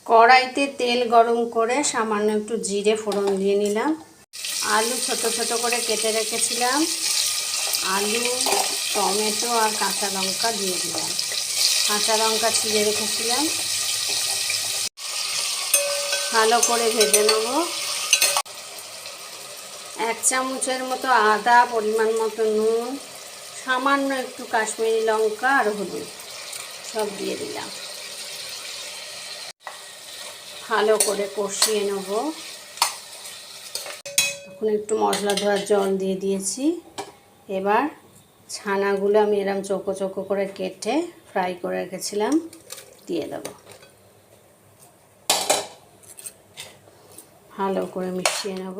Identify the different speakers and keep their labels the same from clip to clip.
Speaker 1: কড়াইতে তেল গরম করে সামান্য একটু জিরে ফোড়ন দিয়ে নিলাম। আলু ছোট ছোট করে কেটে রেখেছিলাম, আলু, টমেটো আর কাঁচা লঙ্কা দিয়ে দিলাম। কাঁচা লঙ্কা ছিঁড়ে রেখেছিলাম, ভালো করে ভেজে নেব। 1 চামচের মতো আদা, পরিমাণ মতো নুন, সামান্য একটু কাশ্মীরি লঙ্কা আর হলুদ সব দিয়ে দিলাম। ভালো করে কষিয়ে নেব। তখন একটু মশলা ধোয়ার জল দিয়ে দিয়েছি। এবার ছানাগুলো আমি এরকম চৌকো চৌকো করে কেটে ফ্রাই করে রেখেছিলাম দিয়ে দেব। ভালো করে মিশিয়ে নেব,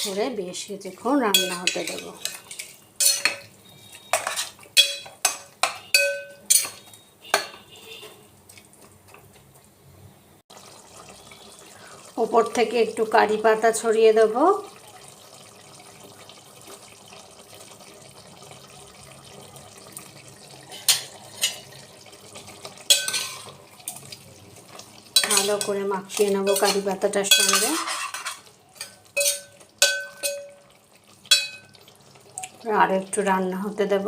Speaker 1: করে বেশ কিছুক্ষণ রান্না হতে দেব। ওপর থেকে একটু কারি পাতা ছড়িয়ে দেব। ভালো করে মাখিয়ে নেব কারি পাতাটার সঙ্গে। আর একটু রান্না হতে দেব।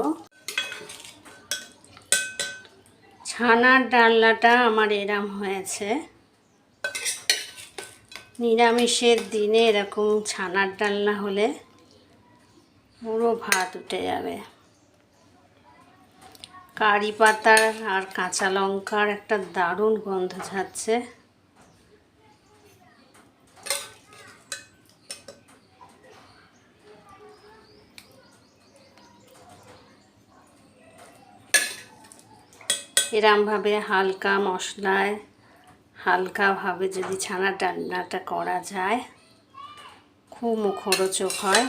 Speaker 1: ছানার ডালনাটা আমার এরম হয়েছে। নিরামিষের দিনে এরকম ছানার ডালনা হলে পুরো ভাত উঠে যাবে। কারি পাতার আর কাঁচা লঙ্কার একটা দারুণ গন্ধ ছাড়ছে। এরমভাবে হালকা মশলায় হালকাভাবে যদি ছানার ডালনাটা করা যায় খুব মুখরোচক হয়।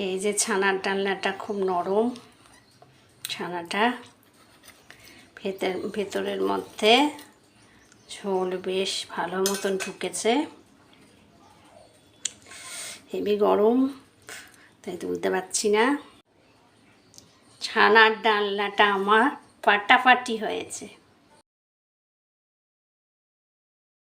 Speaker 1: এই যে ছানার ডালনাটা খুব নরম, ছানাটা ভেতরের মধ্যে ঝোল বেশ ভালো মতন ঢুকেছে। হেভি গরম, তাই তুলতে পারছি না। ছানার ডালনাটা আমার ফাটাফাটি হয়েছে।